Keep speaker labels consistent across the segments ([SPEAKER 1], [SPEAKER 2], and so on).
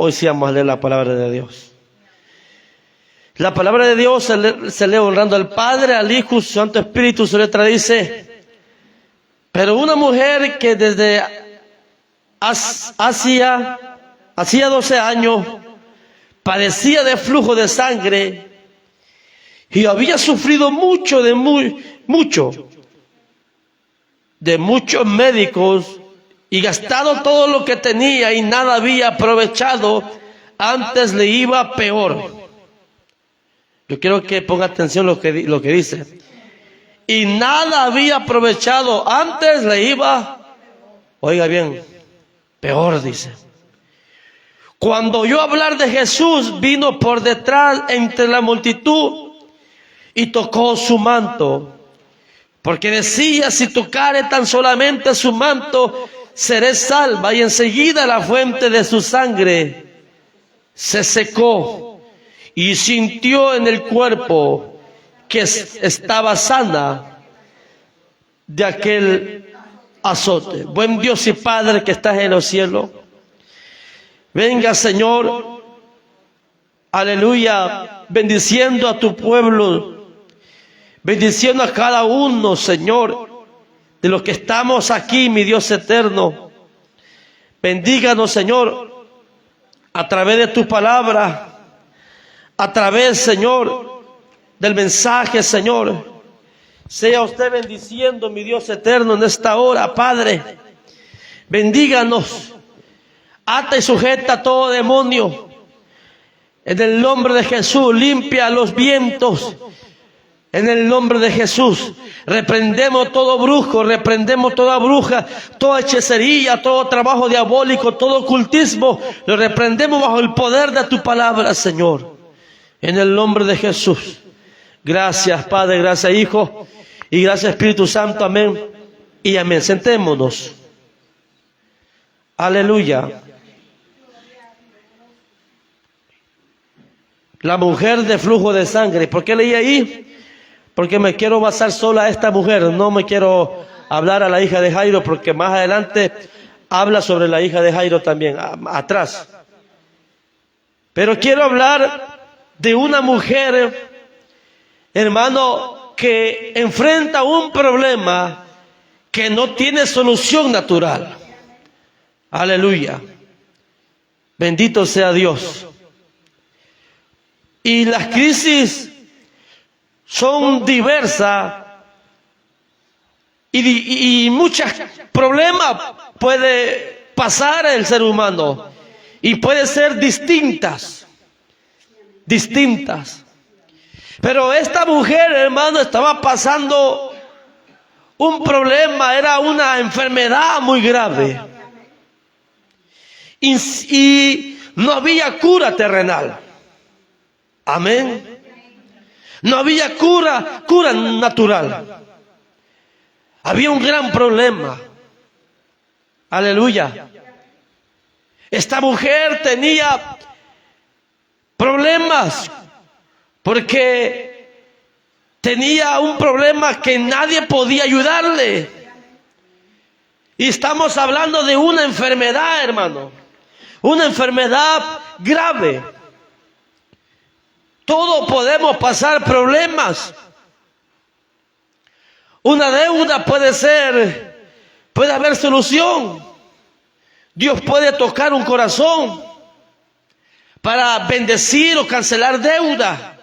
[SPEAKER 1] hoy sí vamos a leer la palabra de Dios. La palabra de Dios se lee honrando al Padre, al Hijo, su Santo Espíritu. Su letra dice: pero una mujer que desde hacía 12 años padecía de flujo de sangre y había sufrido mucho de muchos médicos y gastado todo lo que tenía y nada había aprovechado, antes le iba peor. Yo quiero que ponga atención lo que dice. Y nada había aprovechado, antes le iba, oiga bien, peor, dice. Cuando oyó hablar de Jesús, vino por detrás entre la multitud y tocó su manto, porque decía: si tocare tan solamente su manto, seré salva. Y enseguida la fuente de su sangre se secó y sintió en el cuerpo que estaba sana de aquel azote. Buen Dios y Padre que estás en los cielos, venga, Señor, aleluya, bendiciendo a tu pueblo, bendiciendo a cada uno, Señor, de los que estamos aquí, mi Dios eterno. Bendíganos, Señor, a través de tu palabra, a través, Señor, del mensaje, Señor. Sea usted bendiciendo, mi Dios eterno, en esta hora, Padre. Bendíganos. Ata y sujeta a todo demonio. En el nombre de Jesús, limpia los vientos. En el nombre de Jesús, reprendemos todo brujo, reprendemos toda bruja, toda hechicería, todo trabajo diabólico, todo ocultismo. Lo reprendemos bajo el poder de tu palabra, Señor. En el nombre de Jesús. Gracias, Padre, gracias, Hijo, y gracias, Espíritu Santo. Amén y amén. Sentémonos. Aleluya. La mujer de flujo de sangre. ¿Por qué leí ahí? Porque me quiero basar solo a esta mujer. No me quiero hablar a la hija de Jairo, porque más adelante habla sobre la hija de Jairo también, atrás. Pero quiero hablar de una mujer, hermano, que enfrenta un problema que no tiene solución natural. Aleluya. Bendito sea Dios. Y las crisis son diversas y muchos problemas puede pasar el ser humano y puede ser distintas. Pero esta mujer, hermano, estaba pasando un problema, era una enfermedad muy grave y no había cura terrenal. Amén. No había cura natural. Había un gran problema. Aleluya. Esta mujer tenía problemas porque tenía un problema que nadie podía ayudarle. Y estamos hablando de una enfermedad, hermano. Una enfermedad grave. Todos podemos pasar problemas. Una deuda puede haber solución. Dios puede tocar un corazón para bendecir o cancelar deuda.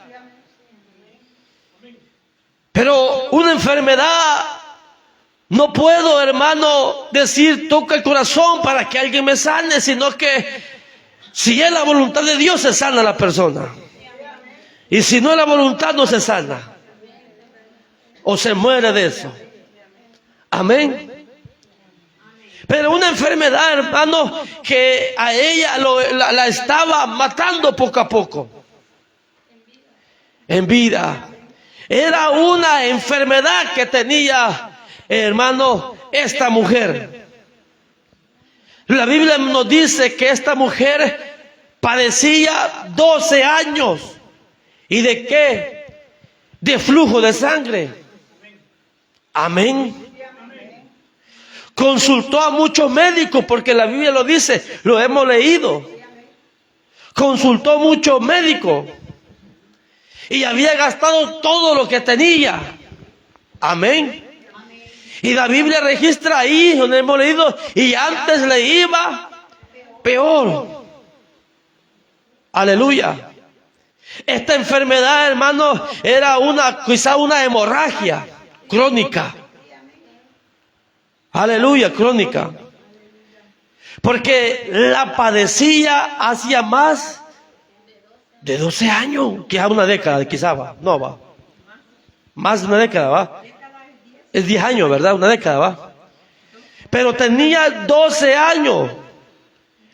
[SPEAKER 1] Pero una enfermedad, no puedo, hermano, decir toca el corazón para que alguien me sane, sino que si es la voluntad de Dios se sana la persona. Y si no es la voluntad, no se sana. O se muere de eso. Amén. Pero una enfermedad, hermano, que a ella la estaba matando poco a poco. En vida. Era una enfermedad que tenía, hermano, esta mujer. La Biblia nos dice que esta mujer padecía 12 años. ¿Y de qué? De flujo de sangre. Amén. Consultó a muchos médicos porque la Biblia lo dice, lo hemos leído. consultó muchos médicos y había gastado todo lo que tenía. Amén. Y la Biblia registra ahí donde hemos leído, y antes le iba peor. Aleluya. Esta enfermedad, hermano, era quizá una hemorragia crónica. Aleluya, crónica. Porque la padecía hacía más de 12 años, quizá una década, quizá va, no va. Más de una década, va. Es 10 años, ¿verdad? Una década, va. Pero tenía 12 años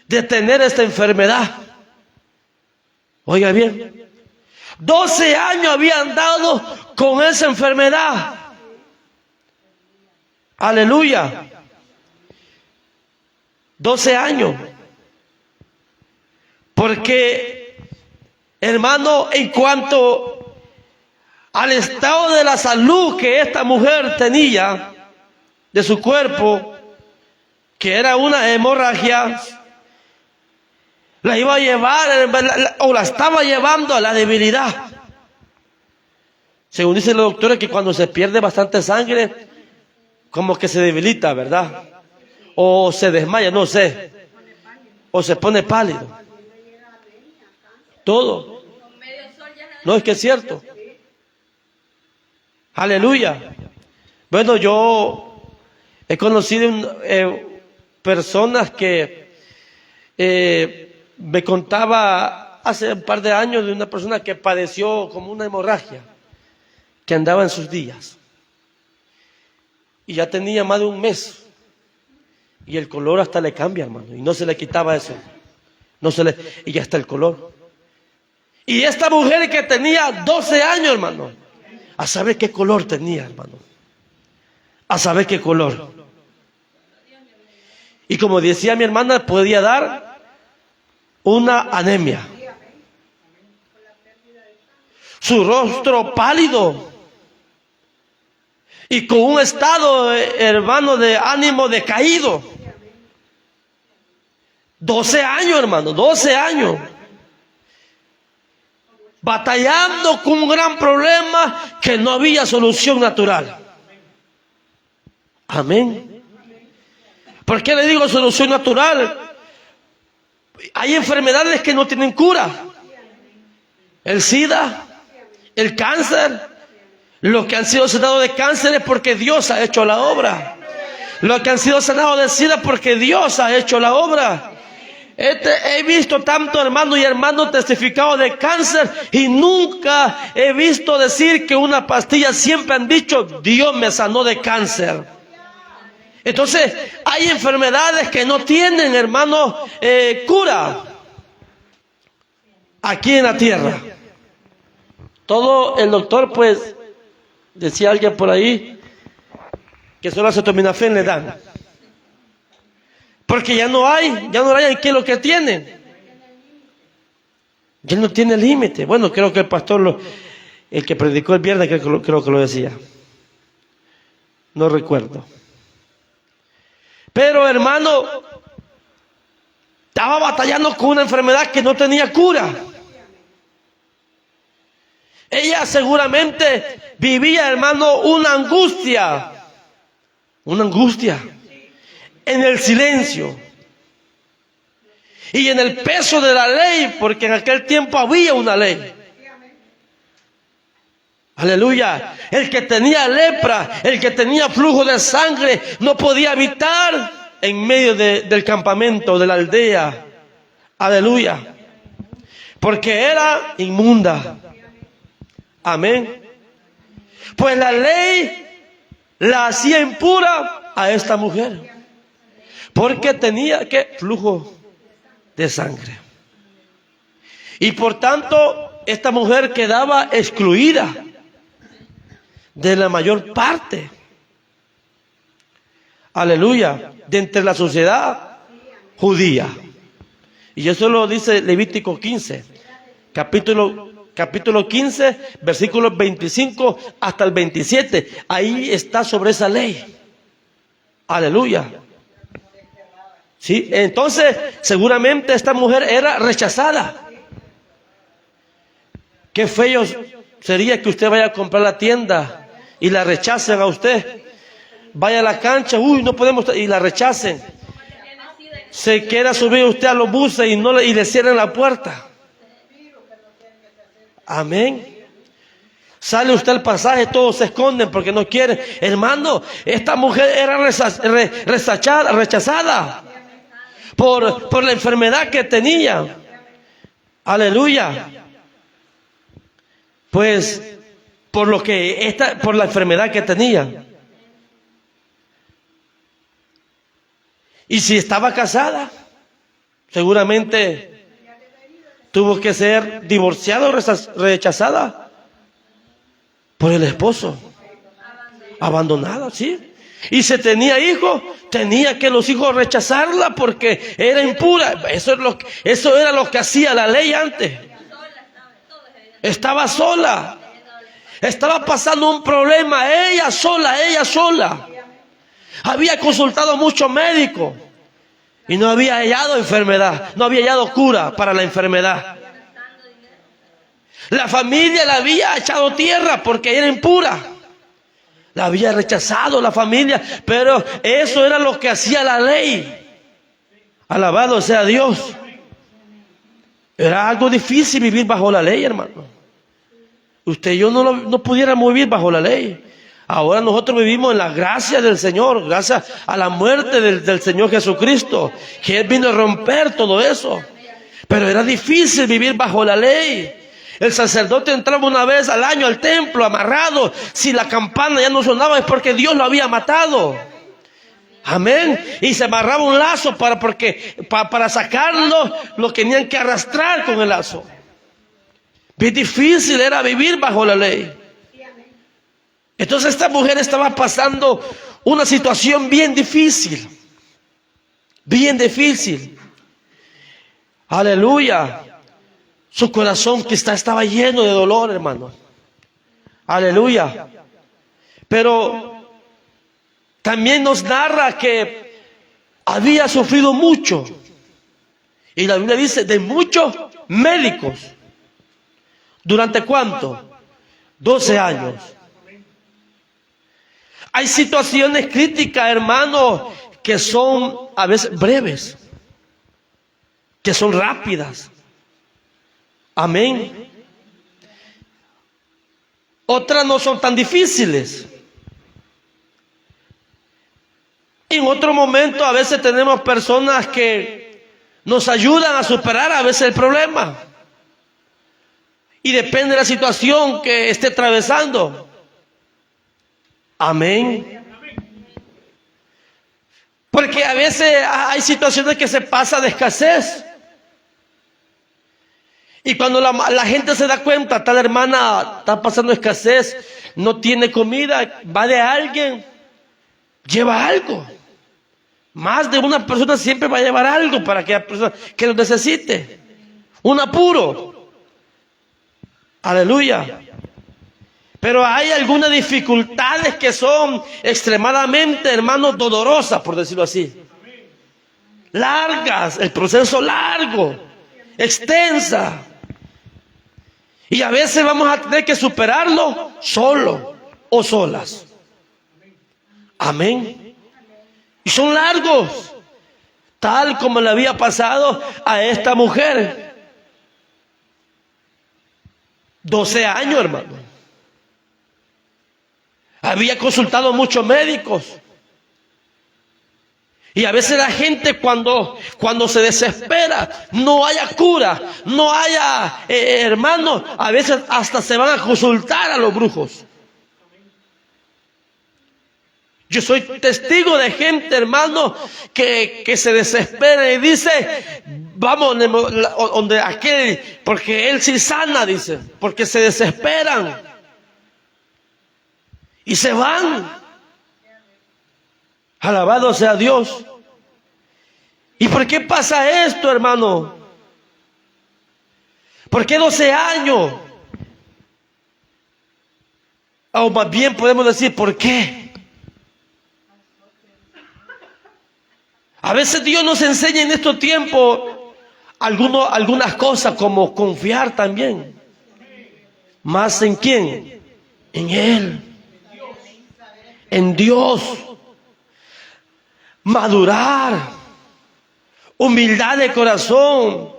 [SPEAKER 1] de tener esta enfermedad. Oiga bien, 12 años había andado con esa enfermedad. Aleluya. 12 años. Porque, hermano, en cuanto al estado de la salud que esta mujer tenía de su cuerpo, que era una hemorragia, la iba a llevar, o la estaba llevando a la debilidad. Según dicen los doctores, que cuando se pierde bastante sangre, como que se debilita, ¿verdad? O se desmaya, no sé. O se pone pálido. Todo. No, es que es cierto. Aleluya. Bueno, yo he conocido personas que me contaba hace un par de años de una persona que padeció como una hemorragia, que andaba en sus días. Y ya tenía más de un mes. Y el color hasta le cambia, hermano. Y no se le quitaba eso. Y ya está el color. Y esta mujer que tenía 12 años, hermano, a saber qué color tenía, hermano. A saber qué color. Y como decía mi hermana, podía dar una anemia. Su rostro pálido. Y con un estado, hermano, de ánimo decaído. 12 años, hermano, 12 años. Batallando con un gran problema que no había solución natural. Amén. ¿Por qué le digo solución natural? Hay enfermedades que no tienen cura. El SIDA, el cáncer. Los que han sido sanados de cáncer es porque Dios ha hecho la obra. Los que han sido sanados de SIDA porque Dios ha hecho la obra. He visto tanto hermano y hermano testificados de cáncer y nunca he visto decir que una pastilla. Siempre han dicho, Dios me sanó de cáncer. Entonces, hay enfermedades que no tienen, hermano, cura aquí en la tierra. Todo el doctor, pues, decía alguien por ahí, que solo acetaminofén le dan. Porque ya no hay en qué lo que tienen. Ya no tiene límite. Bueno, creo que el pastor, el que predicó el viernes, creo que lo decía. No recuerdo. Pero hermano, estaba batallando con una enfermedad que no tenía cura. Ella seguramente vivía, hermano, una angustia en el silencio y en el peso de la ley, porque en aquel tiempo había una ley. Aleluya. El que tenía lepra, el que tenía flujo de sangre, no podía habitar en medio del campamento, de la aldea. Aleluya. Porque era inmunda. Amén. Pues la ley la hacía impura a esta mujer, porque tenía flujo de sangre. Y por tanto, esta mujer quedaba excluida de la mayor parte. Aleluya. De entre la sociedad judía. Y eso lo dice Levítico 15, capítulo 15, versículos 25 hasta el 27. Ahí está sobre esa ley. Aleluya. Sí, entonces seguramente esta mujer era rechazada. Qué feo sería que usted vaya a comprar la tienda y la rechacen a usted. Vaya a la cancha, uy, no podemos, y la rechacen. Se quiera subir usted a los buses y le cierren la puerta. Amén. Sale usted al pasaje, todos se esconden porque no quieren. Hermano, esta mujer era rechazada por la enfermedad que tenía. Aleluya. Pues por la enfermedad que tenía. Y si estaba casada, seguramente tuvo que ser divorciada o rechazada por el esposo. Abandonada, ¿sí? Y si tenía hijos, tenía que los hijos rechazarla porque era impura. Eso era lo que hacía la ley antes. Estaba sola. Estaba pasando un problema, ella sola. Había consultado muchos médicos y no había hallado enfermedad, no había hallado cura para la enfermedad. La familia la había echado tierra porque era impura. La había rechazado la familia, pero eso era lo que hacía la ley. Alabado sea Dios. Era algo difícil vivir bajo la ley, hermano. Usted y yo no pudiéramos vivir bajo la ley. Ahora nosotros vivimos en la gracia del Señor, gracias a la muerte del Señor Jesucristo, que Él vino a romper todo eso. Pero era difícil vivir bajo la ley. El sacerdote entraba una vez al año al templo amarrado. Si la campana ya no sonaba es porque Dios lo había matado. Amén. Y se amarraba un lazo para sacarlo, lo tenían que arrastrar con el lazo. Bien difícil era vivir bajo la ley. Entonces esta mujer estaba pasando una situación bien difícil. Bien difícil. Aleluya. Su corazón quizá estaba lleno de dolor, hermano. Aleluya. Pero también nos narra que había sufrido mucho. Y la Biblia dice de muchos médicos. ¿Durante cuánto? 12 años. Hay situaciones críticas, hermano, que son a veces breves, que son rápidas. Amén. Otras no son tan difíciles. En otro momento a veces tenemos personas que nos ayudan a superar a veces el problema. Y depende de la situación que esté atravesando. Amén. Porque a veces hay situaciones que se pasa de escasez. Y cuando la gente se da cuenta, tal hermana está pasando escasez, no tiene comida, va de alguien, lleva algo. Más de una persona siempre va a llevar algo para aquella persona que lo necesite. Un apuro. Aleluya. Pero hay algunas dificultades que son extremadamente, hermanos, dolorosas, por decirlo así. Largas, el proceso largo, extensa. Y a veces vamos a tener que superarlo solo o solas. Amén. Y son largos, tal como le había pasado a esta mujer. 12 años, hermano. Había consultado muchos médicos. Y a veces la gente cuando se desespera, no haya cura, no haya hermanos, a veces hasta se van a consultar a los brujos. Yo soy testigo de gente, hermano, que se desespera y dice, vamos donde aquel, porque él sí sana, dice, porque se desesperan. Y se van. Alabado sea Dios. ¿Y por qué pasa esto, hermano? ¿Por qué 12 años? O más bien podemos decir, ¿por qué? A veces Dios nos enseña en estos tiempos algunas cosas como confiar también. ¿Más en quién? En Él. En Dios. Madurar. Humildad de corazón.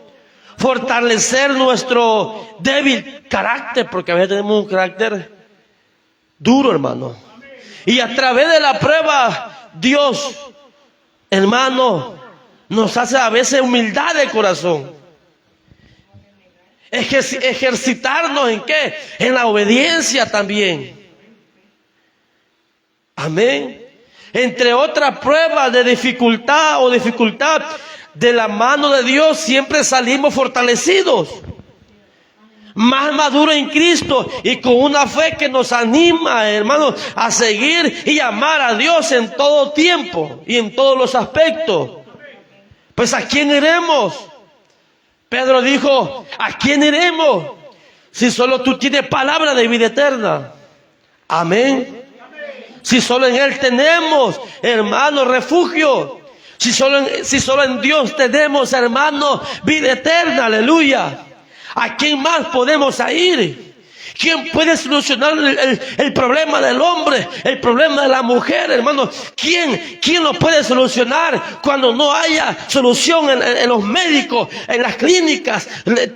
[SPEAKER 1] Fortalecer nuestro débil carácter, porque a veces tenemos un carácter duro, hermano. Y a través de la prueba, Dios, hermano, nos hace a veces humildad de corazón. Ejercitarnos ¿en qué? En la obediencia también. Amén. Entre otras pruebas de dificultad o dificultad, de la mano de Dios siempre salimos fortalecidos, más maduros en Cristo y con una fe que nos anima, hermanos, a seguir y amar a Dios en todo tiempo y en todos los aspectos. Pues ¿a quién iremos? Pedro dijo, ¿a quién iremos? Si solo tú tienes palabra de vida eterna. Amén. Si solo en Él tenemos, hermano, refugio. Si solo en Dios tenemos, hermano, vida eterna, aleluya. ¿A quién más podemos ir? ¿Quién puede solucionar el problema del hombre, el problema de la mujer, hermano? ¿Quién lo puede solucionar cuando no haya solución en los médicos, en las clínicas?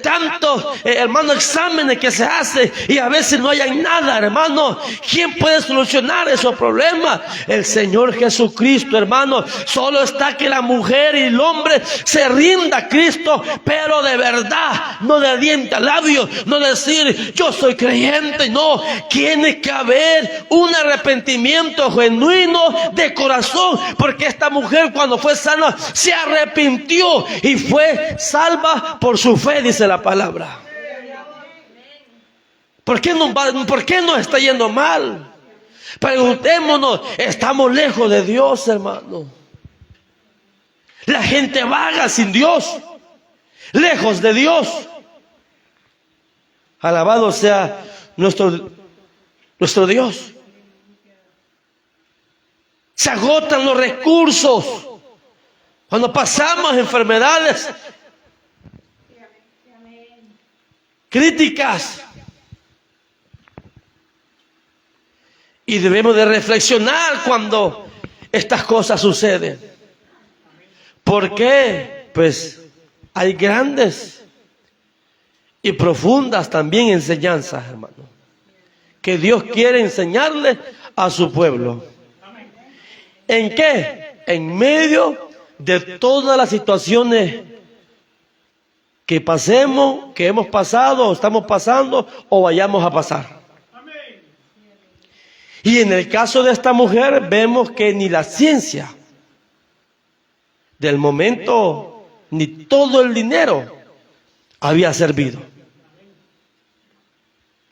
[SPEAKER 1] Tantos, hermano, exámenes que se hacen y a veces no hay nada, hermano. ¿Quién puede solucionar esos problemas? El Señor Jesucristo, hermano. Solo está que la mujer y el hombre se rinda a Cristo, pero de verdad, no de diente a labio, no decir yo soy creyente, no, tiene que haber un arrepentimiento genuino de corazón, porque esta mujer cuando fue salva se arrepintió y fue salva por su fe, dice la palabra. ¿Por qué nos está yendo mal? Preguntémonos, estamos lejos de Dios, hermano. La gente vaga sin Dios, lejos de Dios. Alabado sea nuestro Dios. Se agotan los recursos cuando pasamos enfermedades críticas. Y debemos de reflexionar cuando estas cosas suceden. ¿Por qué? Pues hay grandes y profundas también enseñanzas, hermano, que Dios quiere enseñarle a su pueblo. ¿En qué? En medio de todas las situaciones que pasemos, que hemos pasado, o estamos pasando, o vayamos a pasar. Y en el caso de esta mujer, vemos que ni la ciencia del momento, ni todo el dinero había servido.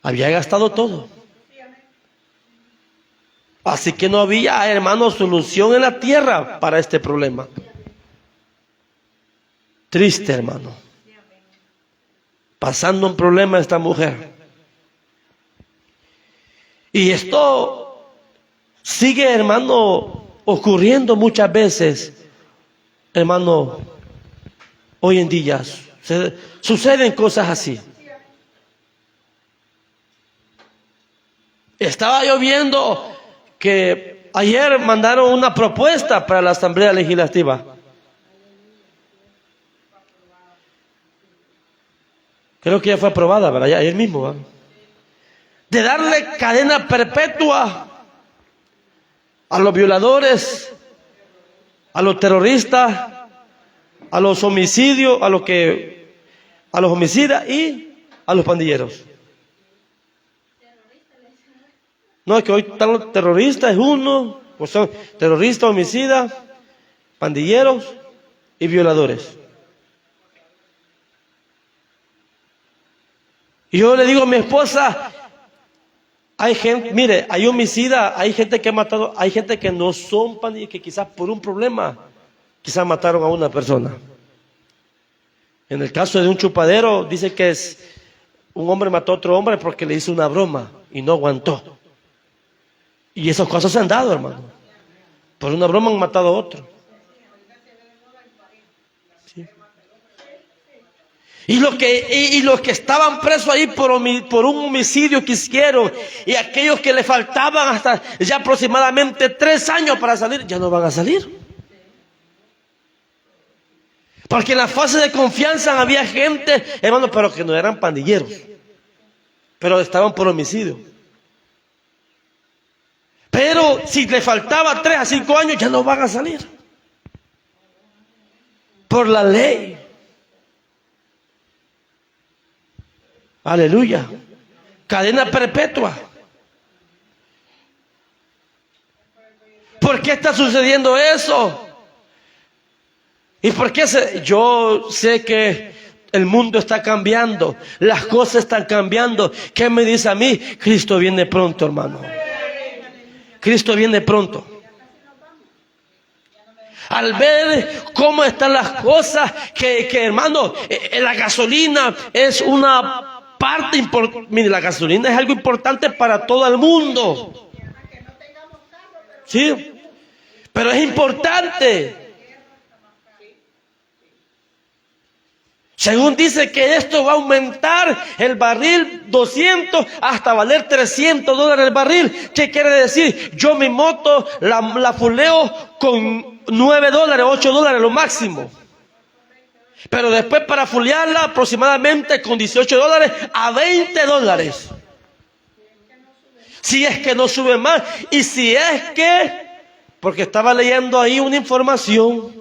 [SPEAKER 1] Había gastado todo. Así que no había, hermano, solución en la tierra para este problema. Triste, hermano. Pasando un problema esta mujer. Y esto sigue, hermano, ocurriendo muchas veces, hermano, hoy en día. Suceden cosas así. Estaba yo viendo que ayer mandaron una propuesta para la Asamblea Legislativa. Creo que ya fue aprobada, ¿verdad? Ayer mismo, ¿verdad? De darle cadena perpetua a los violadores, a los terroristas, a los homicidios, a los homicidas y a los pandilleros. No, es que hoy están los terroristas, es uno, pues son terroristas, homicidas, pandilleros y violadores. Y yo le digo a mi esposa, hay gente, mire, hay homicida, hay gente que ha matado, hay gente que no son pandilleros, que quizás por un problema, quizás mataron a una persona. En el caso de un chupadero, dice que un hombre mató a otro hombre porque le hizo una broma y no aguantó. Y esas cosas se han dado, hermano. Por una broma han matado a otro. ¿Sí? Y los que estaban presos ahí por un homicidio que hicieron, y aquellos que le faltaban hasta ya aproximadamente 3 años para salir, ya no van a salir. Porque en la fase de confianza había gente, hermano, pero que no eran pandilleros, pero estaban por homicidio. Pero si le faltaba 3 a 5 años, ya no van a salir. Por la ley. Aleluya. Cadena perpetua. ¿Por qué está sucediendo eso? ¿Y por qué? Yo sé que el mundo está cambiando, las cosas están cambiando. ¿Qué me dice a mí? Cristo viene pronto, hermano. Cristo viene pronto. Al ver cómo están las cosas, que hermano, la gasolina es una parte importante. Mire, la gasolina es algo importante para todo el mundo. Sí, pero es importante. Según dice que esto va a aumentar el barril 200 hasta valer $300 el barril. ¿Qué quiere decir? Yo mi moto la fuleo con $9, $8 lo máximo. Pero después para fulearla aproximadamente con $18 a $20. Si es que no sube más. Y si es que, porque estaba leyendo ahí una información,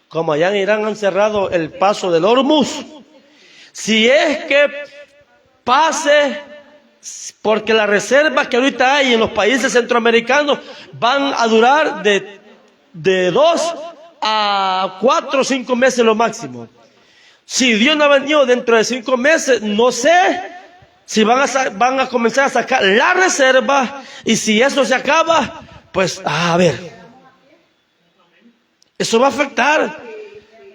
[SPEAKER 1] como allá en Irán han cerrado el paso del Hormuz, si es que pase, porque las reservas que ahorita hay en los países centroamericanos van a durar de 2 a 4 o 5 meses lo máximo. Si Dios no ha venido dentro de 5 meses, no sé si van a comenzar a sacar la reserva, y si eso se acaba, pues a ver. Eso va a afectar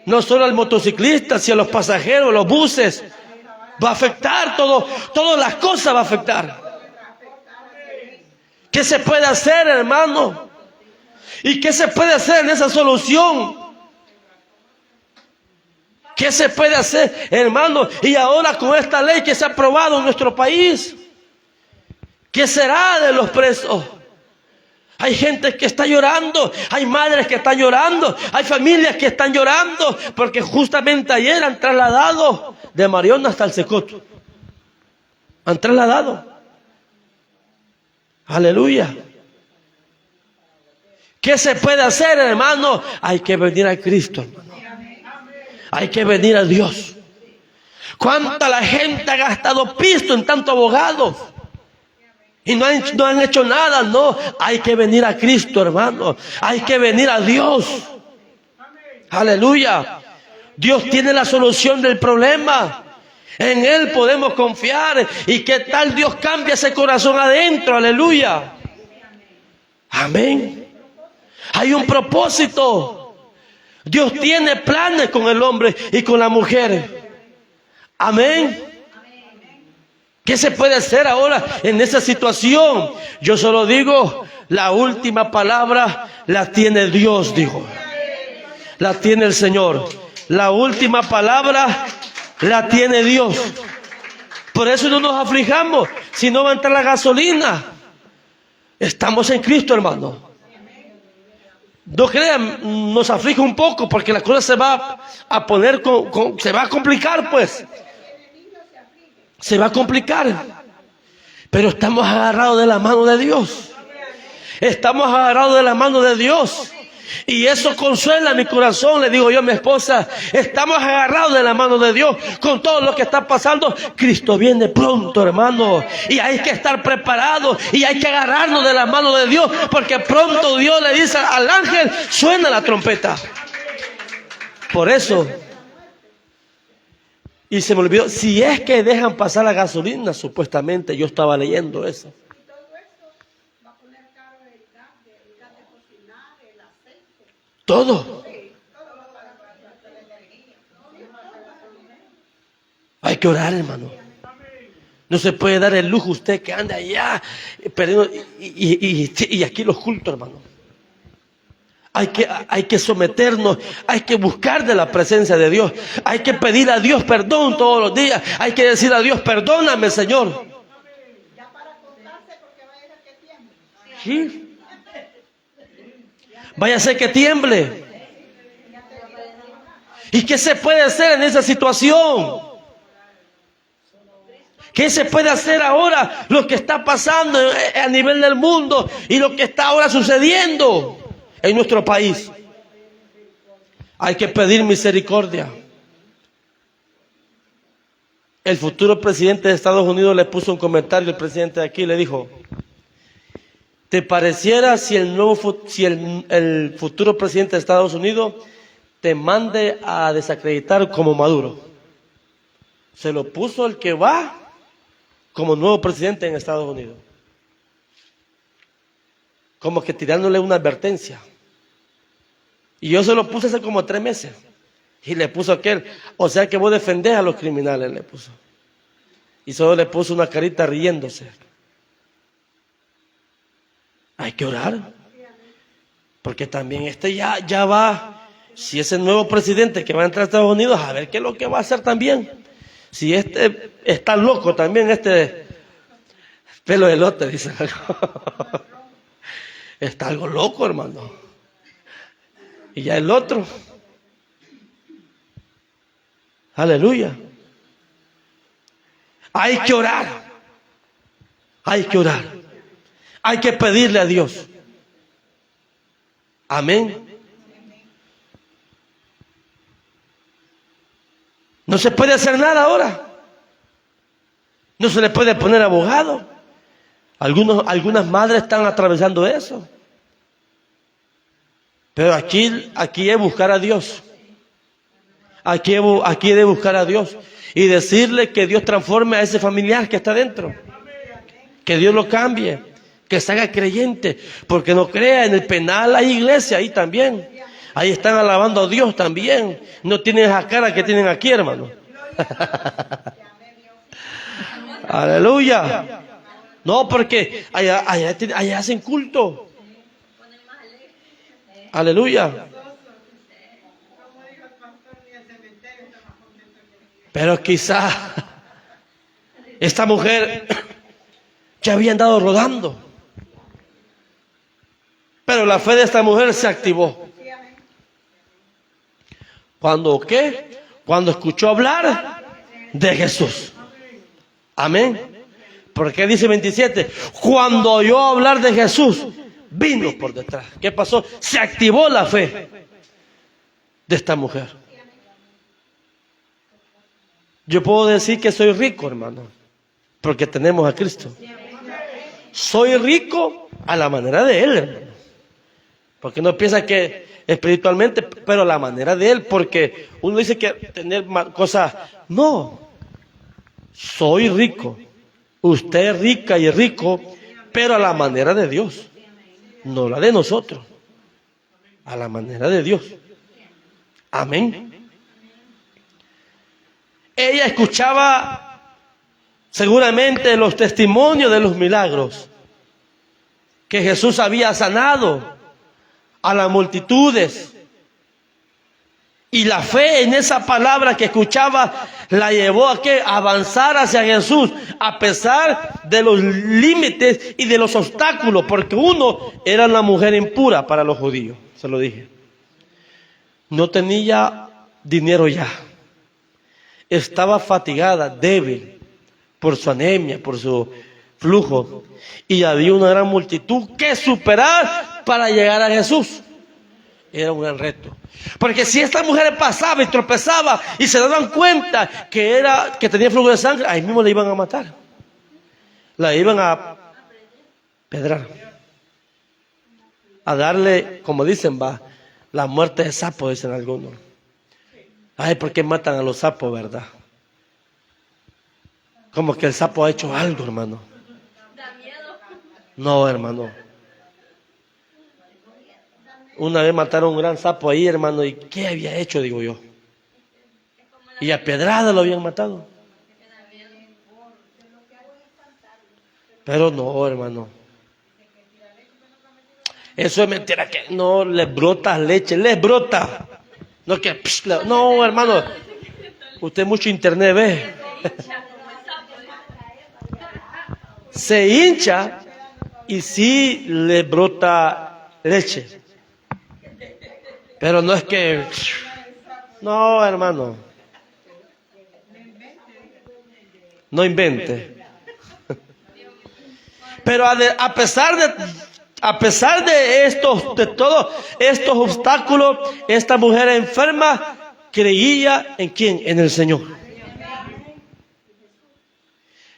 [SPEAKER 1] no solo al motociclista, sino a los pasajeros, los buses. Va a afectar todas las cosas va a afectar. ¿Qué se puede hacer, hermano? ¿Y qué se puede hacer en esa solución? ¿Qué se puede hacer, hermano? Y ahora con esta ley que se ha aprobado en nuestro país, ¿qué será de los presos? Hay gente que está llorando, hay madres que están llorando, hay familias que están llorando, porque justamente ayer han trasladado de Marión hasta el Secoto. Han trasladado. Aleluya. ¿Qué se puede hacer, hermano? Hay que venir a Cristo, hermano. Hay que venir a Dios. ¿Cuánta la gente ha gastado pisto en tanto abogado? Y no han hecho nada, no. Hay que venir a Cristo, hermano. Hay que venir a Dios. Aleluya. Dios tiene la solución del problema. En Él podemos confiar. ¿Y qué tal Dios cambia ese corazón adentro? Aleluya. Amén. Hay un propósito. Dios tiene planes con el hombre y con la mujer. Amén. ¿Qué se puede hacer ahora en esa situación? Yo solo digo, la última palabra la tiene Dios, dijo. La tiene el Señor. La última palabra la tiene Dios. Por eso no nos aflijamos, si no va a entrar la gasolina. Estamos en Cristo, hermano. No crean, nos aflige un poco porque la cosa se va a poner, se va a complicar, pues. Se va a complicar. Pero estamos agarrados de la mano de Dios. Estamos agarrados de la mano de Dios. Y eso consuela mi corazón, le digo yo a mi esposa. Estamos agarrados de la mano de Dios. Con todo lo que está pasando, Cristo viene pronto, hermano. Y hay que estar preparados. Y hay que agarrarnos de la mano de Dios. Porque pronto Dios le dice al ángel, suena la trompeta. Por eso. Y se me olvidó, si es que dejan pasar la gasolina, supuestamente yo estaba leyendo eso. Todo. Hay que orar, hermano. No se puede dar el lujo usted que anda allá perdiendo, y aquí los cultos, hermano. Hay que someternos, hay que buscar de la presencia de Dios, hay que pedir a Dios perdón todos los días, hay que decir a Dios, perdóname, Señor. Sí. Vaya a ser que tiemble. ¿Y qué se puede hacer en esa situación? ¿Qué se puede hacer ahora? Lo que está pasando a nivel del mundo y lo que está ahora sucediendo en nuestro país. Hay que pedir misericordia. El futuro presidente de Estados Unidos le puso un comentario, el presidente de aquí le dijo: ¿te pareciera si el futuro presidente de Estados Unidos te mande a desacreditar como Maduro? Se lo puso el que va como nuevo presidente en Estados Unidos. Como que tirándole una advertencia. Y yo se lo puse hace como 3 meses. Y le puso aquel, o sea que vos defendés a los criminales, le puso. Y solo le puso una carita riéndose. Hay que orar. Porque también ya va, si es el nuevo presidente que va a entrar a Estados Unidos, a ver qué es lo que va a hacer también. Si está loco también, pelo de elote, dice algo. Está algo loco, hermano. Y ya el otro. Aleluya. Hay que orar. Hay que orar. Hay que pedirle a Dios. Amén. No se puede hacer nada ahora. No se le puede poner abogado. Algunas madres están atravesando eso. Pero aquí es buscar a Dios. Aquí es de buscar a Dios. Y decirle que Dios transforme a ese familiar que está dentro. Que Dios lo cambie. Que se haga creyente. Porque no crea, en el penal hay iglesia ahí también. Ahí están alabando a Dios también. No tienen esa cara que tienen aquí, hermano. Aleluya. No, porque allá hacen culto. Aleluya. Pero quizá esta mujer ya había andado rodando. Pero la fe de esta mujer se activó. ¿Cuándo qué? Cuando escuchó hablar de Jesús. Amén. ¿Por qué dice 27? Cuando oyó hablar de Jesús, vino por detrás. ¿Qué pasó? Se activó la fe de esta mujer. Yo puedo decir que soy rico, hermano, porque tenemos a Cristo. Soy rico a la manera de Él, hermano. Porque no piensa que espiritualmente, pero a la manera de Él, porque uno dice que tener cosas. No, soy rico. Usted es rica y rico, pero a la manera de Dios. No la de nosotros. A la manera de Dios. Amén. Ella escuchaba seguramente los testimonios de los milagros que Jesús había sanado a las multitudes. Y la fe en esa palabra que escuchaba la llevó a que avanzar hacia Jesús, a pesar de los límites y de los obstáculos, porque uno era una mujer impura para los judíos, se lo dije. No tenía dinero ya. Estaba fatigada, débil, por su anemia, por su flujo. Y había una gran multitud que superar para llegar a Jesús. Era un gran reto. Porque si esta mujer pasaba y tropezaba y se daban cuenta que tenía flujo de sangre, ahí mismo la iban a matar. La iban a pedrar. A darle, como dicen, la muerte de sapo, dicen algunos. Ay, ¿por qué matan a los sapos, verdad? Como que el sapo ha hecho algo, hermano. No, hermano. Una vez mataron un gran sapo ahí, hermano, ¿y qué había hecho, digo yo? Y a pedrada lo habían matado. Pero no, hermano. Eso es mentira, que no le brota leche, les brota. No, que, no, hermano, usted mucho internet ve. Se hincha y sí le brota leche. Pero no es que, no, hermano, no invente. Pero a pesar de todos estos obstáculos, esta mujer enferma creía ¿en quién? En el Señor.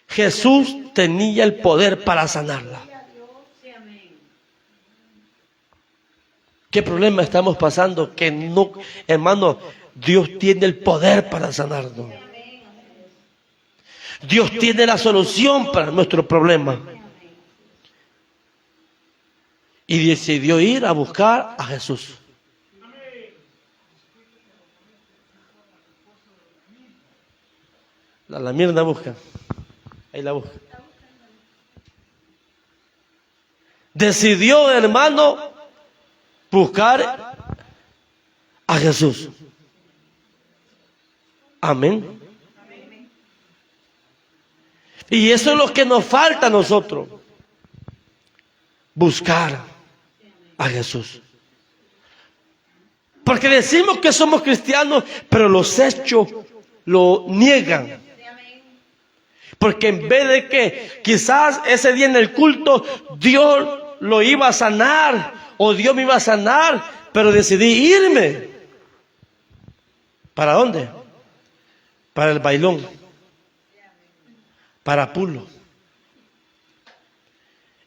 [SPEAKER 1] Jesús tenía el poder para sanarla. ¿Qué problema estamos pasando? Que no, hermano, Dios tiene el poder para sanarnos. Dios tiene la solución para nuestro problema. Y decidió ir a buscar a Jesús. La Mirna busca. Ahí la busca. Decidió, hermano, buscar a Jesús. Amén. Y eso es lo que nos falta a nosotros. Buscar a Jesús. Porque decimos que somos cristianos, pero los hechos lo niegan. Porque en vez de que quizás ese día en el culto Dios lo iba a sanar o Dios me iba a sanar, pero decidí irme. ¿Para dónde? Para el bailón. Para Pulo.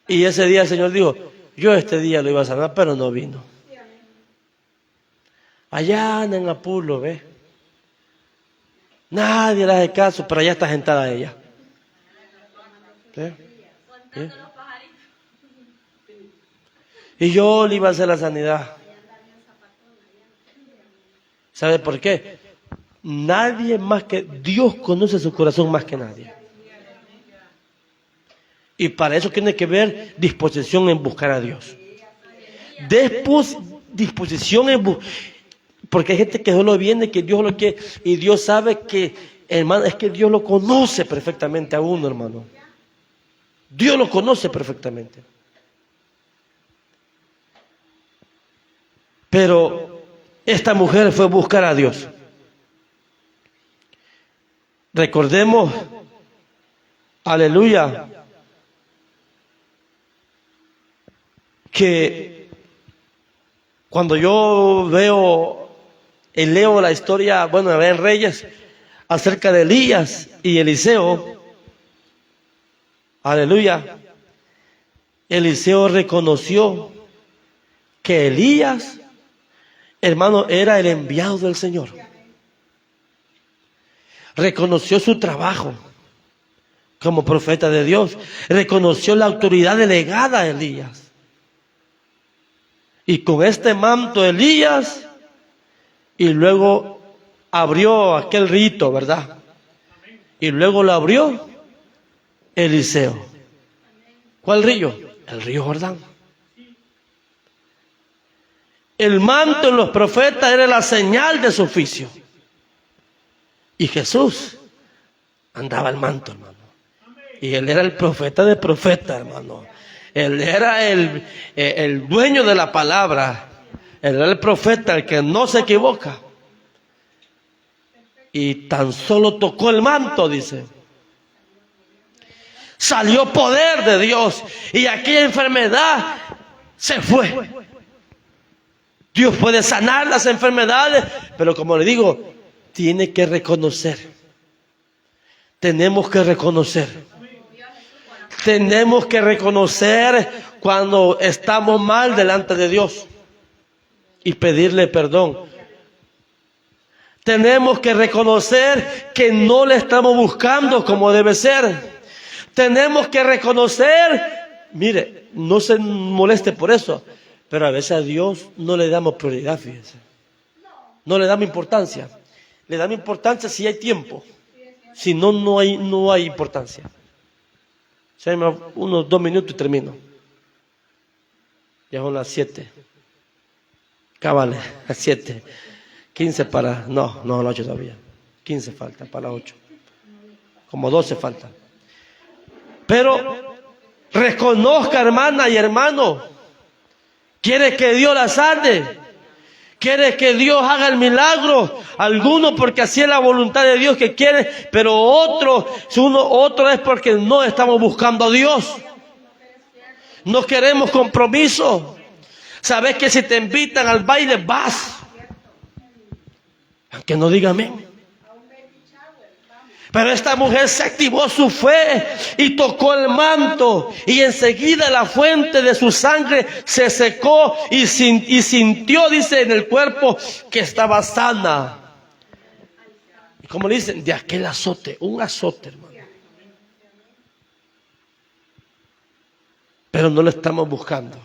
[SPEAKER 1] Y ese día el Señor dijo, yo este día lo iba a sanar, pero no vino. Allá anda en Apulo, ¿ves? Nadie le hace caso, pero allá está sentada ella. ¿Sí? ¿Sí? Y yo le iba a hacer la sanidad. ¿Sabe por qué? Nadie más que Dios conoce su corazón más que nadie. Y para eso tiene que ver disposición en buscar a Dios. Disposición en buscar. Porque hay gente que solo viene, que Dios lo quiere. Y Dios sabe que, hermano, es que Dios lo conoce perfectamente a uno, hermano. Dios lo conoce perfectamente. Pero esta mujer fue a buscar a Dios. Recordemos, aleluya, que cuando yo veo y leo la historia, bueno, en Reyes, acerca de Elías y Eliseo, aleluya, Eliseo reconoció que Elías, hermano, era el enviado del Señor. Reconoció su trabajo como profeta de Dios. Reconoció la autoridad delegada a Elías. Y con este manto Elías, y luego abrió aquel rito, ¿verdad? Y luego lo abrió Eliseo. ¿Cuál río? El río Jordán. El manto en los profetas era la señal de su oficio. Y Jesús andaba el manto, hermano. Y él era el profeta de profetas, hermano. Él era el dueño de la palabra. Él era el profeta, el que no se equivoca. Y tan solo tocó el manto, dice. Salió poder de Dios. Y aquella enfermedad se fue. Dios puede sanar las enfermedades, pero como le digo, tiene que reconocer. Tenemos que reconocer. Tenemos que reconocer cuando estamos mal delante de Dios y pedirle perdón. Tenemos que reconocer que no le estamos buscando como debe ser. Tenemos que reconocer, mire, no se moleste por eso, pero a veces a Dios no le damos prioridad, fíjense. No le damos importancia. Le damos importancia si hay tiempo. Si no, no hay importancia. Unos 2 minutos y termino. Ya son las 7. Cabales, las 7. 15 para... No, las 8 todavía. 15 falta para las 8. Como 12 falta. Pero reconozca, hermana y hermano. ¿Quiere que Dios la sane? ¿Quiere que Dios haga el milagro? Algunos porque así es la voluntad de Dios que quiere, pero otro es porque no estamos buscando a Dios. No queremos compromiso. Sabes que si te invitan al baile, vas. Aunque no diga amén. Pero esta mujer se activó su fe y tocó el manto. Y enseguida la fuente de su sangre se secó y sintió, dice, en el cuerpo que estaba sana. Y como le dicen, de aquel azote, un azote, hermano. Pero no lo estamos buscando.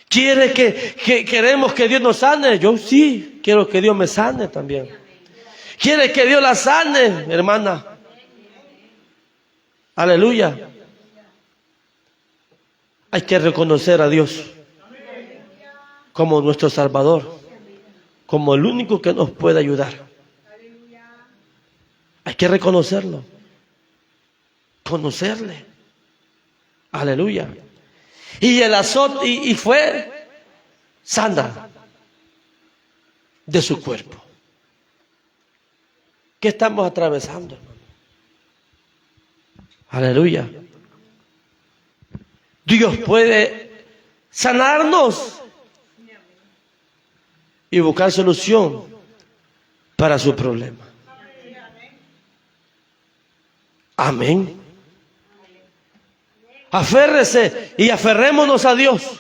[SPEAKER 1] ¿Quiere que queremos que Dios nos sane? Yo sí, quiero que Dios me sane también. ¿Quiere que Dios la sane, hermana? Aleluya. Hay que reconocer a Dios como nuestro Salvador, como el único que nos puede ayudar. Hay que reconocerlo, conocerle. Aleluya. Y el azote y fue sana de su cuerpo. ¿Qué estamos atravesando, hermano? Aleluya. Dios puede sanarnos y buscar solución para su problema. Amén. Aférrese y aferrémonos a Dios,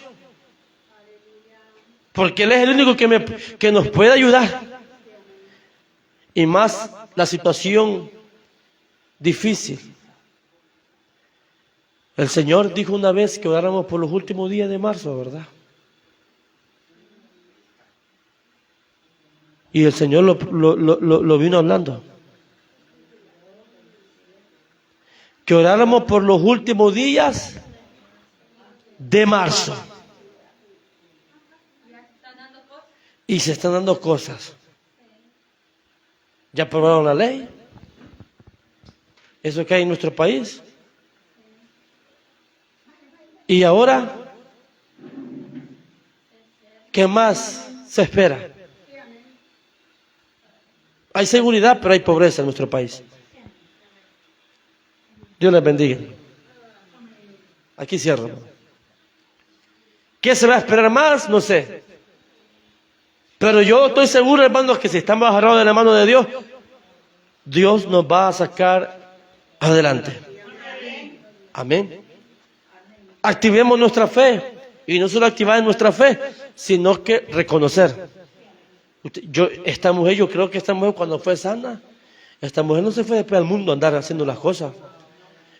[SPEAKER 1] porque Él es el único que nos puede ayudar. Y más la situación difícil. El Señor dijo una vez que oráramos por los últimos días de marzo, ¿verdad? Y el Señor lo vino hablando. Que oráramos por los últimos días de marzo. Y se están dando cosas. Ya aprobaron la ley. Eso que hay en nuestro país. Y ahora, ¿qué más se espera? Hay seguridad, pero hay pobreza en nuestro país. Dios les bendiga. Aquí cierro. ¿Qué se va a esperar más? No sé. Pero yo estoy seguro, hermanos, que si estamos agarrados de la mano de Dios, Dios nos va a sacar adelante. Amén. Activemos nuestra fe. Y no solo activar nuestra fe, sino que reconocer. Esta mujer, yo creo que esta mujer cuando fue sana, esta mujer no se fue después al mundo a andar haciendo las cosas.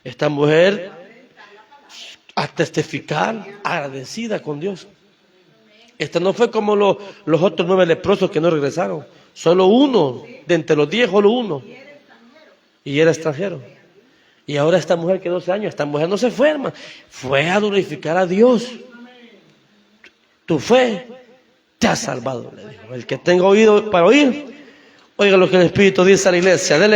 [SPEAKER 1] Esta mujer a testificar, agradecida con Dios. Esta no fue como los otros 9 leprosos que no regresaron. Solo uno, de entre los 10, solo uno. Y era extranjero. Y ahora esta mujer que 12 años, esta mujer no se fue, hermano. Fue a glorificar a Dios. Tu fe te ha salvado, le dijo. El que tenga oído para oír, oiga lo que el Espíritu dice a la iglesia. Dele